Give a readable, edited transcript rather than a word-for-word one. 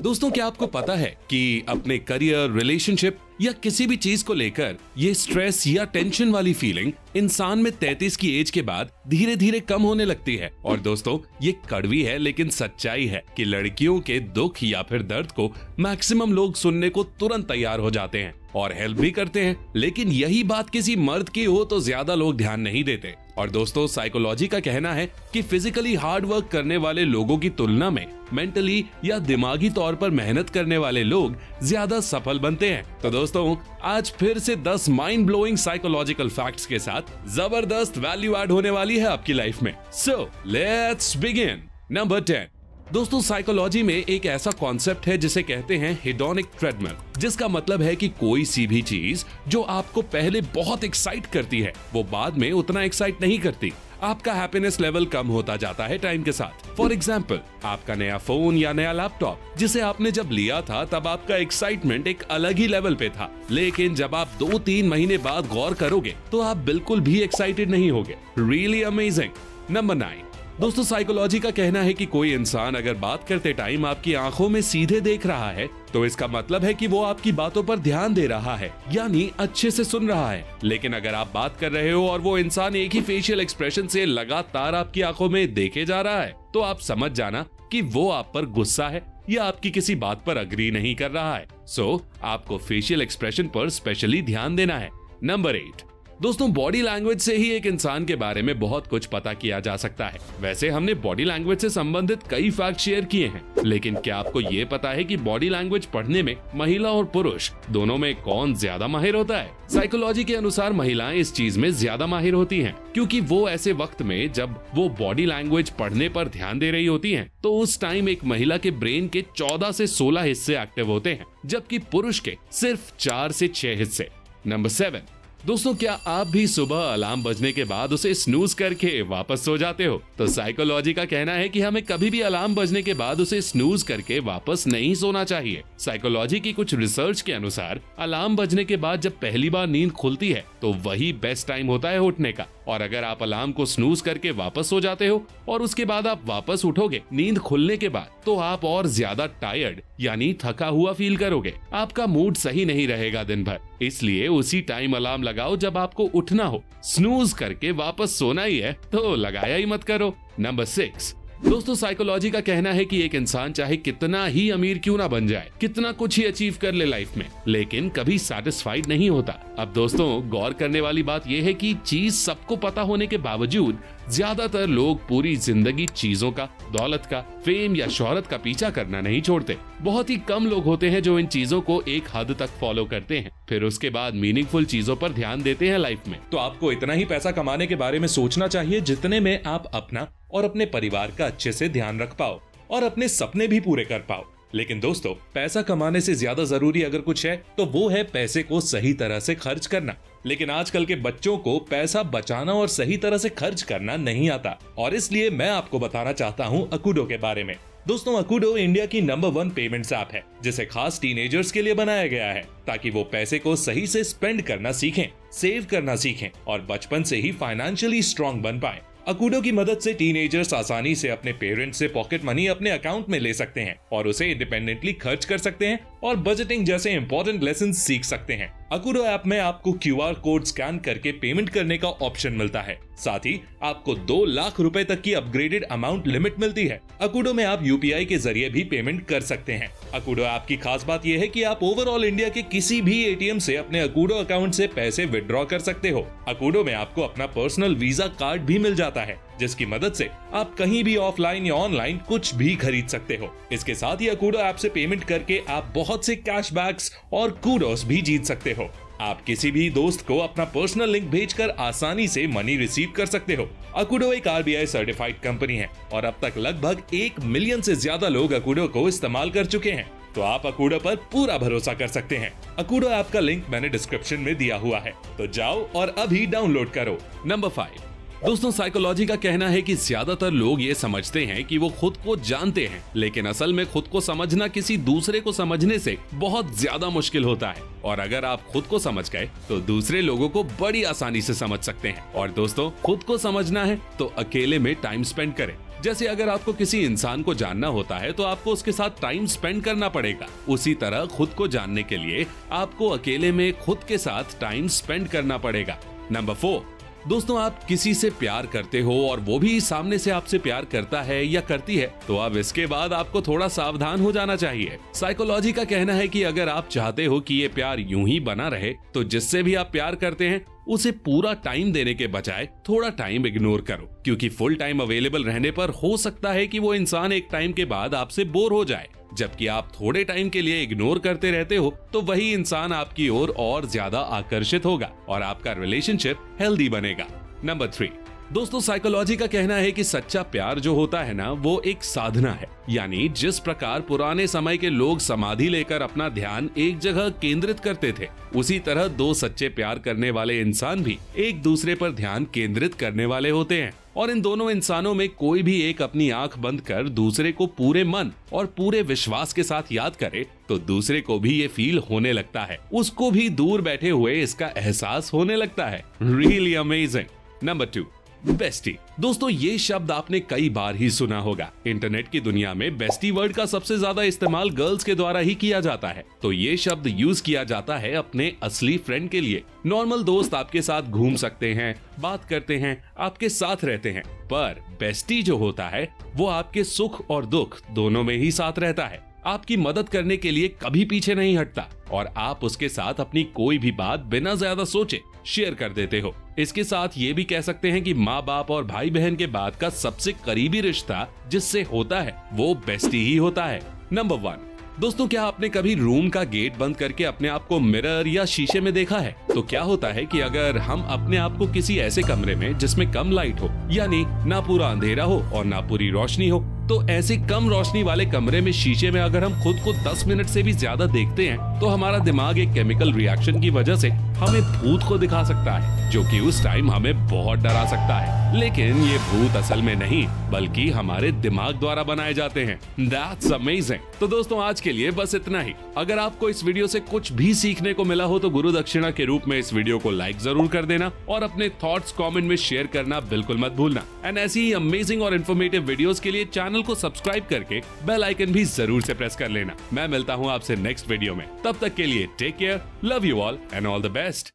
दोस्तों, क्या आपको पता है कि अपने करियर, रिलेशनशिप या किसी भी चीज को लेकर ये स्ट्रेस या टेंशन वाली फीलिंग इंसान में 33 की एज के बाद धीरे धीरे कम होने लगती है। और दोस्तों, ये कड़वी है लेकिन सच्चाई है कि लड़कियों के दुख या फिर दर्द को मैक्सिमम लोग सुनने को तुरंत तैयार हो जाते हैं और हेल्प भी करते हैं, लेकिन यही बात किसी मर्द की हो तो ज्यादा लोग ध्यान नहीं देते। और दोस्तों, साइकोलॉजी का कहना है कि फिजिकली हार्ड वर्क करने वाले लोगों की तुलना में मेंटली या दिमागी तौर पर मेहनत करने वाले लोग ज्यादा सफल बनते हैं। तो दोस्तों, आज फिर से 10 माइंड ब्लोइंग साइकोलॉजिकल फैक्ट्स के साथ जबरदस्त वैल्यू ऐड होने वाली है आपकी लाइफ में। So let's begin. नंबर 10। दोस्तों, साइकोलॉजी में एक ऐसा कॉन्सेप्ट है जिसे कहते हैं हेडोनिक ट्रेडमिल, जिसका मतलब है कि कोई सी भी चीज जो आपको पहले बहुत एक्साइट करती है वो बाद में उतना एक्साइट नहीं करती। आपका हैप्पीनेस लेवल कम होता जाता है टाइम के साथ। फॉर एग्जाम्पल, आपका नया फोन या नया लैपटॉप जिसे आपने जब लिया था तब आपका एक्साइटमेंट एक अलग ही लेवल पे था, लेकिन जब आप 2-3 महीने बाद गौर करोगे तो आप बिल्कुल भी एक्साइटेड नहीं होगे। Really amazing. नंबर 9। दोस्तों, साइकोलॉजी का कहना है कि कोई इंसान अगर बात करते टाइम आपकी आंखों में सीधे देख रहा है तो इसका मतलब है कि वो आपकी बातों पर ध्यान दे रहा है, यानी अच्छे से सुन रहा है। लेकिन अगर आप बात कर रहे हो और वो इंसान एक ही फेशियल एक्सप्रेशन से लगातार आपकी आंखों में देखे जा रहा है तो आप समझ जाना कि वो आप पर गुस्सा है या आपकी किसी बात पर अग्री नहीं कर रहा है। सो आपको फेशियल एक्सप्रेशन पर स्पेशली ध्यान देना है। नंबर 8। दोस्तों, बॉडी लैंग्वेज से ही एक इंसान के बारे में बहुत कुछ पता किया जा सकता है। वैसे हमने बॉडी लैंग्वेज से संबंधित कई फैक्ट शेयर किए हैं, लेकिन क्या आपको ये पता है कि बॉडी लैंग्वेज पढ़ने में महिला और पुरुष दोनों में कौन ज्यादा माहिर होता है? साइकोलॉजी के अनुसार महिलाएं इस चीज में ज्यादा माहिर होती हैं, क्योंकि वो ऐसे वक्त में जब वो बॉडी लैंग्वेज पढ़ने पर ध्यान दे रही होती हैं, तो उस टाइम एक महिला के ब्रेन के 14 से 16 हिस्से एक्टिव होते हैं, जबकि पुरुष के सिर्फ 4 से 6 हिस्से। नंबर 7। दोस्तों, क्या आप भी सुबह अलार्म बजने के बाद उसे स्नूज करके वापस सो जाते हो? तो साइकोलॉजी का कहना है कि हमें कभी भी अलार्म बजने के बाद उसे स्नूज करके वापस नहीं सोना चाहिए। साइकोलॉजी की कुछ रिसर्च के अनुसार अलार्म बजने के बाद जब पहली बार नींद खुलती है तो वही बेस्ट टाइम होता है उठने का। और अगर आप अलार्म को स्नूज करके वापस सो जाते हो और उसके बाद आप वापस उठोगे नींद खुलने के बाद, तो आप और ज्यादा टायर्ड यानी थका हुआ फील करोगे। आपका मूड सही नहीं रहेगा दिन भर। इसलिए उसी टाइम अलार्म लगाओ जब आपको उठना हो। स्नूज करके वापस सोना ही है तो लगाया ही मत करो। नंबर 6। दोस्तों, साइकोलॉजी का कहना है कि एक इंसान चाहे कितना ही अमीर क्यों ना बन जाए, कितना कुछ ही अचीव कर ले लाइफ में, लेकिन कभी सेटिस्फाइड नहीं होता। अब दोस्तों, गौर करने वाली बात यह है कि चीज सबको पता होने के बावजूद ज्यादातर लोग पूरी जिंदगी चीजों का, दौलत का, फेम या शोहरत का पीछा करना नहीं छोड़ते। बहुत ही कम लोग होते हैं जो इन चीजों को एक हद तक फॉलो करते हैं, फिर उसके बाद मीनिंगफुल चीजों पर ध्यान देते हैं लाइफ में। तो आपको इतना ही पैसा कमाने के बारे में सोचना चाहिए जितने में आप अपना और अपने परिवार का अच्छे से ध्यान रख पाओ और अपने सपने भी पूरे कर पाओ। लेकिन दोस्तों, पैसा कमाने से ज्यादा जरूरी अगर कुछ है तो वो है पैसे को सही तरह से खर्च करना। लेकिन आजकल के बच्चों को पैसा बचाना और सही तरह से खर्च करना नहीं आता, और इसलिए मैं आपको बताना चाहता हूँ अकूडो के बारे में। दोस्तों, अकूडो इंडिया की नंबर 1 पेमेंट्स ऐप है, जिसे खास टीनेजर्स के लिए बनाया गया है ताकि वो पैसे को सही से स्पेंड करना सीखें, सेव करना सीखें और बचपन से ही फाइनेंशियली स्ट्रांग बन पाए। अकूडो की मदद से टीनेजर्स आसानी से अपने पेरेंट्स से पॉकेट मनी अपने अकाउंट में ले सकते हैं और उसे इंडिपेंडेंटली खर्च कर सकते हैं और बजटिंग जैसे इंपॉर्टेंट लेसन सीख सकते हैं। अकूडो ऐप में आपको QR कोड स्कैन करके पेमेंट करने का ऑप्शन मिलता है। साथ ही आपको 2 लाख रुपए तक की अपग्रेडेड अमाउंट लिमिट मिलती है। अकूडो में आप UPI के जरिए भी पेमेंट कर सकते हैं। अकूडो ऐप की खास बात यह है कि आप ओवरऑल इंडिया के किसी भी ATM से अपने अकूडो अकाउंट से पैसे विड्रॉ कर सकते हो। अकूडो में आपको अपना पर्सनल वीजा कार्ड भी मिल जाता है, जिसकी मदद से आप कहीं भी ऑफलाइन या ऑनलाइन कुछ भी खरीद सकते हो। इसके साथ ही अकूडो ऐप से पेमेंट करके आप बहुत से कैशबैक्स और कूडोस भी जीत सकते हो। आप किसी भी दोस्त को अपना पर्सनल लिंक भेजकर आसानी से मनी रिसीव कर सकते हो। अकूडो एक RBI सर्टिफाइड कंपनी है और अब तक लगभग 1 मिलियन से ज्यादा लोग अकूडो को इस्तेमाल कर चुके हैं, तो आप अकूडो पर पूरा भरोसा कर सकते हैं। अकूडो ऐप का लिंक मैंने डिस्क्रिप्शन में दिया हुआ है, तो जाओ और अभी डाउनलोड करो। नंबर 5। दोस्तों, साइकोलॉजी का कहना है कि ज्यादातर लोग ये समझते हैं कि वो खुद को जानते हैं, लेकिन असल में खुद को समझना किसी दूसरे को समझने से बहुत ज्यादा मुश्किल होता है। और अगर आप खुद को समझ गए तो दूसरे लोगों को बड़ी आसानी से समझ सकते हैं। और दोस्तों, खुद को समझना है तो अकेले में टाइम स्पेंड करें। जैसे अगर आपको किसी इंसान को जानना होता है तो आपको उसके साथ टाइम स्पेंड करना पड़ेगा, उसी तरह खुद को जानने के लिए आपको अकेले में खुद के साथ टाइम स्पेंड करना पड़ेगा। नंबर 4, दोस्तों आप किसी से प्यार करते हो और वो भी सामने से आपसे प्यार करता है या करती है तो अब इसके बाद आपको थोड़ा सावधान हो जाना चाहिए। साइकोलॉजी का कहना है कि अगर आप चाहते हो कि ये प्यार यूं ही बना रहे तो जिससे भी आप प्यार करते हैं उसे पूरा टाइम देने के बजाय थोड़ा टाइम इग्नोर करो, क्योंकि फुल टाइम अवेलेबल रहने पर हो सकता है कि वो इंसान एक टाइम के बाद आपसे बोर हो जाए, जबकि आप थोड़े टाइम के लिए इग्नोर करते रहते हो तो वही इंसान आपकी ओर और ज्यादा आकर्षित होगा और आपका रिलेशनशिप हेल्दी बनेगा। नंबर 3, दोस्तों साइकोलॉजी का कहना है कि सच्चा प्यार जो होता है ना वो एक साधना है, यानी जिस प्रकार पुराने समय के लोग समाधि लेकर अपना ध्यान एक जगह केंद्रित करते थे, उसी तरह दो सच्चे प्यार करने वाले इंसान भी एक दूसरे पर ध्यान केंद्रित करने वाले होते हैं और इन दोनों इंसानों में कोई भी एक अपनी आंख बंद कर दूसरे को पूरे मन और पूरे विश्वास के साथ याद करे तो दूसरे को भी ये फील होने लगता है, उसको भी दूर बैठे हुए इसका एहसास होने लगता है। Really amazing. Number 2, bestie. दोस्तों ये शब्द आपने कई बार ही सुना होगा। इंटरनेट की दुनिया में बेस्टी वर्ड का सबसे ज्यादा इस्तेमाल गर्ल्स के द्वारा ही किया जाता है, तो ये शब्द यूज किया जाता है अपने असली फ्रेंड के लिए। नॉर्मल दोस्त आपके साथ घूम सकते हैं, बात करते हैं, आपके साथ रहते हैं, पर बेस्टी जो होता है वो आपके सुख और दुख दोनों में ही साथ रहता है, आपकी मदद करने के लिए कभी पीछे नहीं हटता और आप उसके साथ अपनी कोई भी बात बिना ज्यादा सोचे शेयर कर देते हो। इसके साथ ये भी कह सकते हैं कि माँ बाप और भाई बहन के बाद का सबसे करीबी रिश्ता जिससे होता है वो बेस्टी ही होता है। नंबर 1, दोस्तों क्या आपने कभी रूम का गेट बंद करके अपने आप को मिरर या शीशे में देखा है? तो क्या होता है कि अगर हम अपने आप को किसी ऐसे कमरे में जिसमें कम लाइट हो, यानी ना पूरा अंधेरा हो और ना पूरी रोशनी हो, तो ऐसे कम रोशनी वाले कमरे में शीशे में अगर हम खुद को 10 मिनट से भी ज्यादा देखते हैं तो हमारा दिमाग एक केमिकल रिएक्शन की वजह से हमें भूत को दिखा सकता है, जो कि उस टाइम हमें बहुत डरा सकता है। लेकिन ये भूत असल में नहीं बल्कि हमारे दिमाग द्वारा बनाए जाते हैं। That's amazing। तो दोस्तों आज के लिए बस इतना ही। अगर आपको इस वीडियो से कुछ भी सीखने को मिला हो तो गुरु दक्षिणा के रूप में इस वीडियो को लाइक जरूर कर देना और अपने थॉट्स कमेंट में शेयर करना बिल्कुल मत भूलना। एंड ऐसी ही अमेजिंग और इन्फॉर्मेटिव वीडियोस के लिए चैनल को सब्सक्राइब करके बेल आइकन भी जरूर से प्रेस कर लेना। मैं मिलता हूँ आपसे नेक्स्ट वीडियो में, तब तक के लिए take care, love you all and all the best.